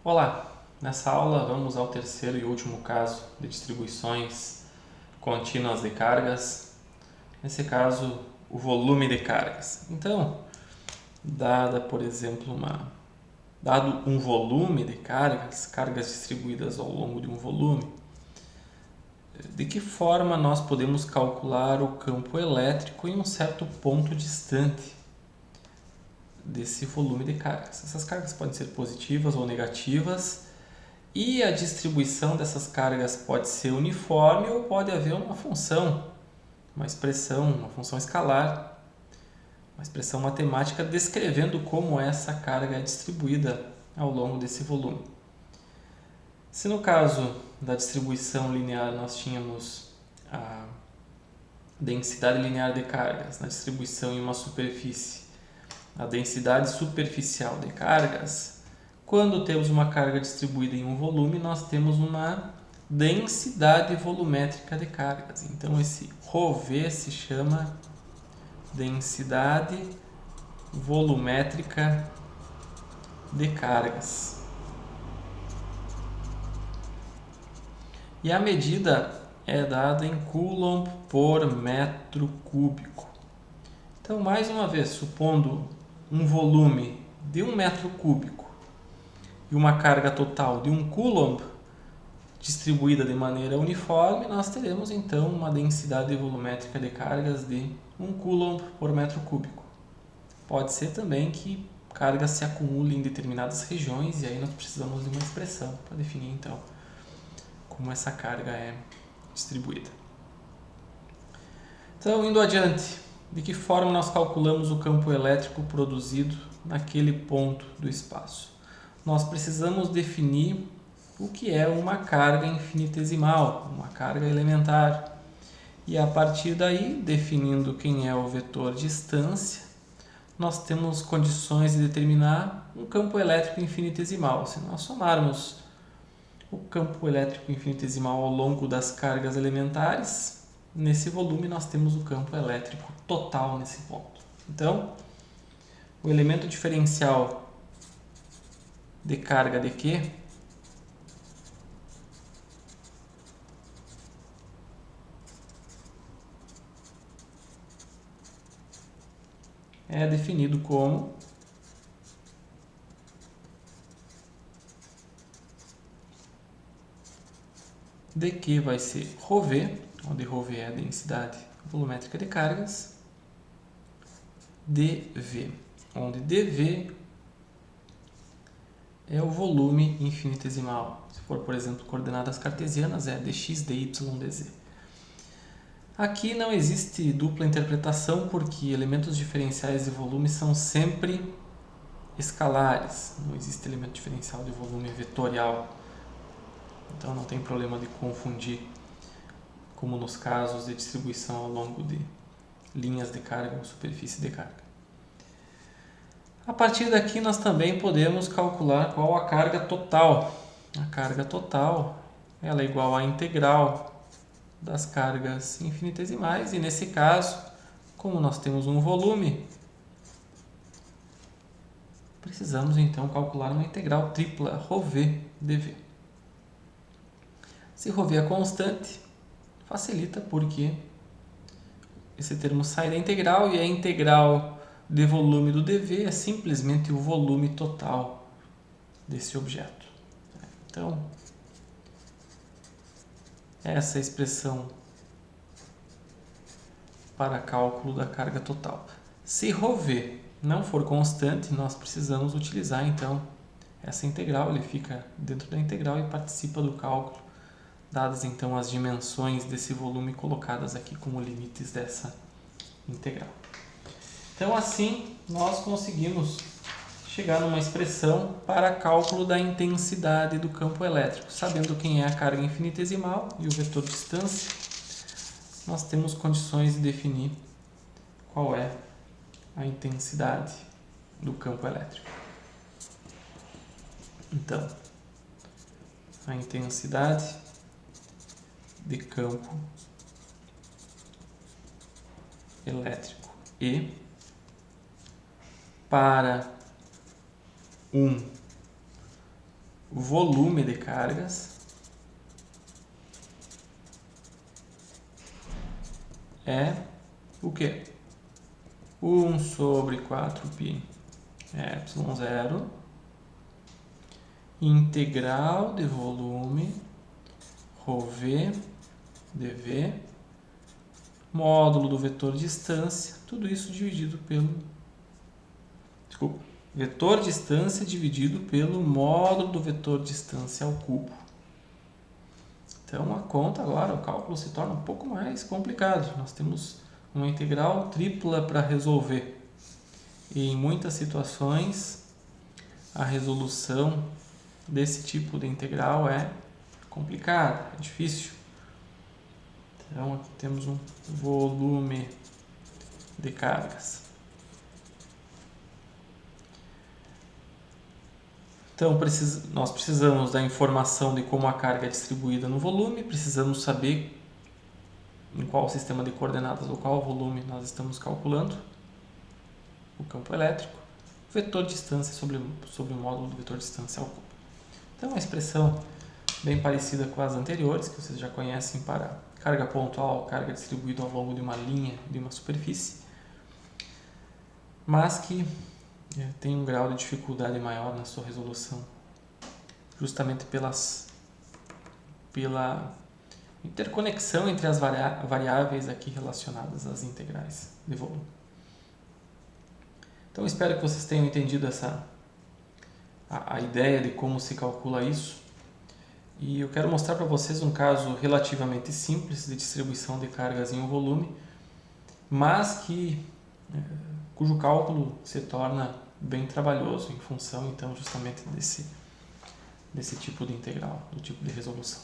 Olá! Nessa aula vamos ao terceiro e último caso de distribuições contínuas de cargas, nesse caso o volume de cargas. Então, por exemplo, dado um volume de cargas distribuídas ao longo de um volume, de que forma nós podemos calcular o campo elétrico em um certo ponto distante desse volume de cargas? Essas cargas podem ser positivas ou negativas. E a distribuição dessas cargas pode ser uniforme ou pode haver uma função, uma expressão, uma função escalar, uma expressão matemática descrevendo como essa carga é distribuída ao longo desse volume. Se no caso da distribuição linear nós tínhamos a densidade linear de cargas na distribuição em uma superfície, a densidade superficial de cargas, quando temos uma carga distribuída em um volume, nós temos uma densidade volumétrica de cargas. Então, esse ρV se chama densidade volumétrica de cargas. E a medida é dada em Coulomb por metro cúbico. Então, mais uma vez, supondo um volume de 1 metro cúbico e uma carga total de 1 Coulomb, distribuída de maneira uniforme, nós teremos então uma densidade volumétrica de cargas de 1 Coulomb por metro cúbico. Pode ser também que cargas se acumulem em determinadas regiões e aí nós precisamos de uma expressão para definir então como essa carga é distribuída. Então, indo adiante, de que forma nós calculamos o campo elétrico produzido naquele ponto do espaço? Nós precisamos definir o que é uma carga infinitesimal, uma carga elementar. E a partir daí, definindo quem é o vetor distância, nós temos condições de determinar um campo elétrico infinitesimal. Se nós somarmos o campo elétrico infinitesimal ao longo das cargas elementares, nesse volume nós temos o campo elétrico total nesse ponto. Então, o elemento diferencial de carga de Q é definido como dQ vai ser ρV, onde ρV é a densidade volumétrica de cargas, dV, onde dV é o volume infinitesimal. Se for, por exemplo, coordenadas cartesianas, é dx, dy, dz. Aqui não existe dupla interpretação porque elementos diferenciais de volume são sempre escalares. Não existe elemento diferencial de volume vetorial. Então não tem problema de confundir, como nos casos de distribuição ao longo de linhas de carga ou superfície de carga. A partir daqui nós também podemos calcular qual a carga total. A carga total ela é igual à integral das cargas infinitesimais e nesse caso, como nós temos um volume, precisamos então calcular uma integral tripla ρV dV. Se ρV é constante, facilita porque esse termo sai da integral e a integral de volume do dV é simplesmente o volume total desse objeto. Então, essa é a expressão para cálculo da carga total. Se ρV não for constante, nós precisamos utilizar então essa integral, ele fica dentro da integral e participa do cálculo, dadas então as dimensões desse volume colocadas aqui como limites dessa integral. Então assim nós conseguimos chegar numa expressão para cálculo da intensidade do campo elétrico. Sabendo quem é a carga infinitesimal e o vetor distância, nós temos condições de definir qual é a intensidade do campo elétrico. Então, a intensidade de campo elétrico E para um volume de cargas é o quê? 1 sobre 4π ε0 integral de volume ρV dV módulo do vetor distância, tudo isso dividido pelo vetor distância dividido pelo módulo do vetor distância ao cubo. Então a conta agora, o cálculo se torna um pouco mais complicado. Nós temos uma integral tripla para resolver. E em muitas situações a resolução desse tipo de integral é complicada, é difícil. Então aqui temos um volume de cargas. Então, nós precisamos da informação de como a carga é distribuída no volume, precisamos saber em qual sistema de coordenadas ou qual volume nós estamos calculando o campo elétrico, o vetor distância sobre o módulo do vetor distância ao cubo. Então, uma expressão bem parecida com as anteriores, que vocês já conhecem para carga pontual, carga distribuída ao longo de uma linha de uma superfície, mas que tem um grau de dificuldade maior na sua resolução, justamente pela interconexão entre as variáveis aqui relacionadas às integrais de volume. Então, espero que vocês tenham entendido a ideia de como se calcula isso. E eu quero mostrar para vocês um caso relativamente simples de distribuição de cargas em um volume, mas cujo cálculo se torna bem trabalhoso em função, então, justamente desse tipo de integral, do tipo de resolução.